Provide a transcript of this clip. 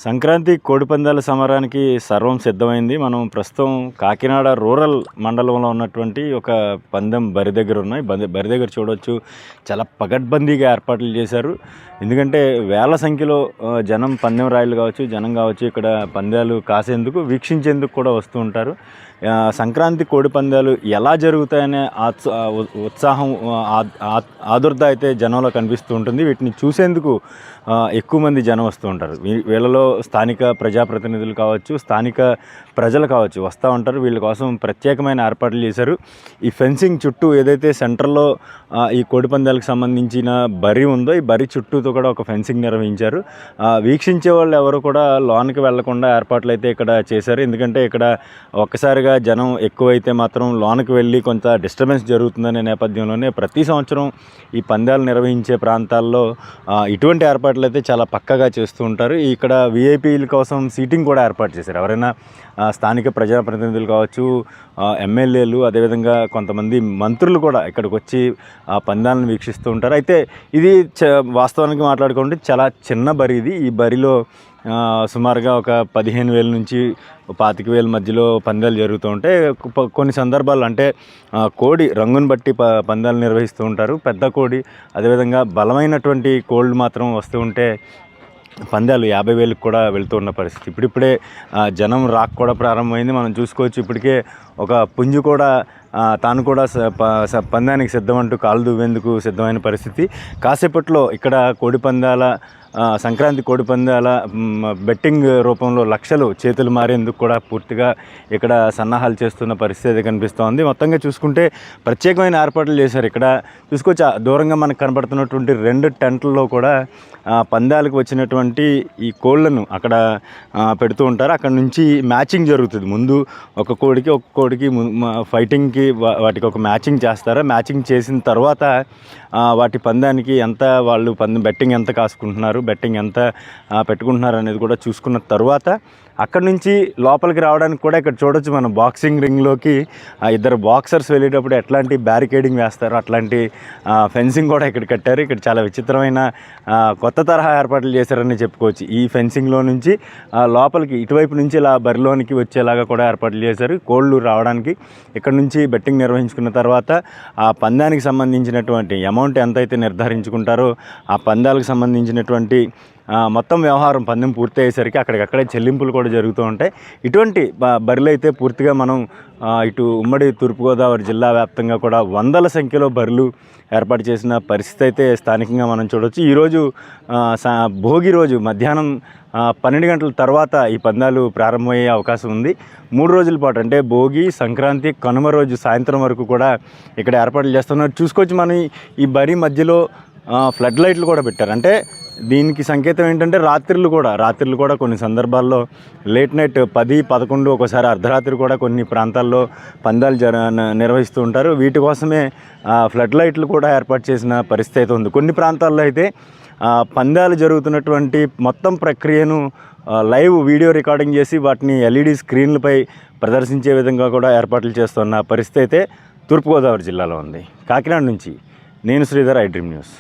సంక్రాంతి కోడిపందాల సమరానికి సర్వం సిద్ధమైంది. మనం ప్రస్తుతం కాకినాడ రూరల్ మండలంలో ఉన్నటువంటి ఒక పందెం బరి దగ్గర ఉన్నాయి. బరి దగ్గర చూడవచ్చు, చాలా పగడ్బందీగా ఏర్పాట్లు చేశారు. ఎందుకంటే వేల సంఖ్యలో జనం, పందెం రాయలు కావచ్చు, జనం కావచ్చు, ఇక్కడ పందాలు కాసేందుకు, వీక్షించేందుకు కూడా వస్తూ ఉంటారు. సంక్రాంతి కోడి పందాలు ఎలా జరుగుతాయనే ఉత్సాహం, ఆదుర్ద అయితే జనంలో కనిపిస్తూ ఉంటుంది. వీటిని చూసేందుకు ఎక్కువ మంది జనం వస్తూ ఉంటారు. వీళ్ళలో స్థానిక ప్రజాప్రతినిధులు కావచ్చు, స్థానిక ప్రజలు కావచ్చు వస్తూ ఉంటారు. వీళ్ళ కోసం ప్రత్యేకమైన ఏర్పాట్లు చేశారు. ఈ ఫెన్సింగ్ చుట్టూ ఏదైతే సెంటర్లో ఈ కోడి పందాలకు సంబంధించిన బరి ఉందో, ఈ బరి చుట్టూతో కూడా ఒక ఫెన్సింగ్ నిర్వహించారు. వీక్షించే వాళ్ళు ఎవరు కూడా లోనికి వెళ్లకుండా ఏర్పాట్లు అయితే ఇక్కడ చేశారు. ఎందుకంటే ఇక్కడ ఒక్కసారిగా జనం ఎక్కువైతే మాత్రం లోనికి వెళ్ళి కొంత డిస్టర్బెన్స్ జరుగుతుందనే నేపథ్యంలోనే ప్రతి సంవత్సరం ఈ పందాలు నిర్వహించే ప్రాంతాల్లో ఇటువంటి ఏర్పాట్లు అయితే చాలా పక్కగా చేస్తూ ఉంటారు. ఇక్కడ విఐపీల కోసం సీటింగ్ కూడా ఏర్పాటు చేశారు. ఎవరైనా స్థానిక ప్రజాప్రతినిధులు కావచ్చు, ఎమ్మెల్యేలు, అదేవిధంగా కొంతమంది మంత్రులు కూడా ఇక్కడికి వచ్చి పందాలను వీక్షిస్తూ ఉంటారు. అయితే ఇది వాస్తవానికి మాట్లాడుకుంటే చాలా చిన్న బరి ఇది. ఈ బరిలో సుమారుగా ఒక 15,000 నుంచి 25,000 మధ్యలో పందాలు జరుగుతూ ఉంటాయి. కొన్ని సందర్భాల్లో అంటే కోడి రంగును బట్టి పందాలు నిర్వహిస్తూ ఉంటారు. పెద్ద కోడి, అదేవిధంగా బలమైనటువంటి కోళ్ళు మాత్రం వస్తూ ఉంటే పందాలు 50,000కి కూడా వెళ్తూ ఉన్న పరిస్థితి. ఇప్పుడిప్పుడే జనం రాక్ కూడా ప్రారంభమైంది. మనం చూసుకోవచ్చు, ఇప్పటికే ఒక పుంజు కూడా తాను కూడా పందానికి సిద్ధమంటూ కాలు దువ్వేందుకు సిద్ధమైన పరిస్థితి. కాసేపట్లో ఇక్కడ కోడిపందాల సంక్రాంతి కోడిపందాల బెట్టింగ్ రూపంలో లక్షలు చేతులు మారేందుకు కూడా పూర్తిగా ఇక్కడ సన్నాహాలు చేస్తున్న పరిస్థితి కనిపిస్తోంది. మొత్తంగా చూసుకుంటే ప్రత్యేకమైన ఏర్పాట్లు చేశారు. ఇక్కడ చూసుకోవచ్చు, దూరంగా మనకు కనబడుతున్నటువంటి 2 టెంట్లలో కూడా పందాలకు వచ్చినటువంటి ఈ కోళ్లను అక్కడ పెడుతూ ఉంటారు. అక్కడ నుంచి మ్యాచింగ్ జరుగుతుంది. ముందు ఒక కోడికి ఫైటింగ్కి వాటికి ఒక మ్యాచింగ్ చేస్తారు. మ్యాచింగ్ చేసిన తర్వాత వాటి పందానికి ఎంత వాళ్ళు బెట్టింగ్ ఎంత కాసుకుంటున్నారు, బెట్టింగ్ ఎంత పెట్టుకుంటున్నారు అనేది కూడా చూసుకున్న తర్వాత అక్కడి నుంచి లోపలికి రావడానికి కూడా ఇక్కడ చూడొచ్చు. మనం బాక్సింగ్ రింగ్లోకి ఇద్దరు బాక్సర్స్ వెళ్ళేటప్పుడు ఎట్లాంటి బ్యారికేడింగ్ వేస్తారో అట్లాంటి ఫెన్సింగ్ కూడా ఇక్కడ కట్టారు. ఇక్కడ చాలా విచిత్రమైన కొత్త తరహా ఏర్పాట్లు చేశారని చెప్పుకోవచ్చు. ఈ ఫెన్సింగ్లో నుంచి లోపలికి ఇటువైపు నుంచి ఇలా బరిలోనికి వచ్చేలాగా కూడా ఏర్పాట్లు చేశారు. కోళ్ళు రావడానికి ఇక్కడ నుంచి బెట్టింగ్ నిర్వహించుకున్న తర్వాత ఆ పందానికి సంబంధించినటువంటి అమౌంట్ ఎంతైతే నిర్ధారించుకుంటారో ఆ పందాలకు సంబంధించినటువంటి మొత్తం వ్యవహారం పందెం పూర్తి అయ్యేసరికి అక్కడికక్కడే చెల్లింపులు కూడా జరుగుతూ ఉంటాయి. ఇటువంటి బరిలు అయితే పూర్తిగా మనం ఇటు ఉమ్మడి తూర్పుగోదావరి జిల్లా వ్యాప్తంగా కూడా వందల సంఖ్యలో బరులు ఏర్పాటు చేసిన పరిస్థితి అయితే స్థానికంగా మనం చూడవచ్చు. ఈరోజు భోగి రోజు మధ్యాహ్నం 12 గంటల తర్వాత ఈ పందాలు ప్రారంభమయ్యే అవకాశం ఉంది. 3 రోజుల పాటు అంటే భోగి, సంక్రాంతి, కనుమ రోజు సాయంత్రం వరకు కూడా ఇక్కడ ఏర్పాట్లు చేస్తున్నారు. చూసుకోవచ్చు, మనం ఈ బరి మధ్యలో ఫ్లడ్ లైట్లు కూడా పెట్టారు. అంటే దీనికి సంకేతం ఏంటంటే రాత్రులు కూడా కొన్ని సందర్భాల్లో లేట్ నైట్ 10, 11, ఒకసారి అర్ధరాత్రి కూడా కొన్ని ప్రాంతాల్లో పందాలు నిర్వహిస్తూ ఉంటారు. వీటి కోసమే ఫ్లడ్ లైట్లు కూడా ఏర్పాటు చేసిన పరిస్థితి అయితే ఉంది. కొన్ని ప్రాంతాల్లో అయితే పందాలు జరుగుతున్నటువంటి మొత్తం ప్రక్రియను లైవ్ వీడియో రికార్డింగ్ చేసి వాటిని ఎల్ఈడి స్క్రీన్లపై ప్రదర్శించే విధంగా కూడా ఏర్పాట్లు చేస్తున్న పరిస్థితి అయితే తూర్పుగోదావరి జిల్లాలో ఉంది. కాకినాడ నుంచి నేను శ్రీధర్, ఐ డ్రీమ్ న్యూస్.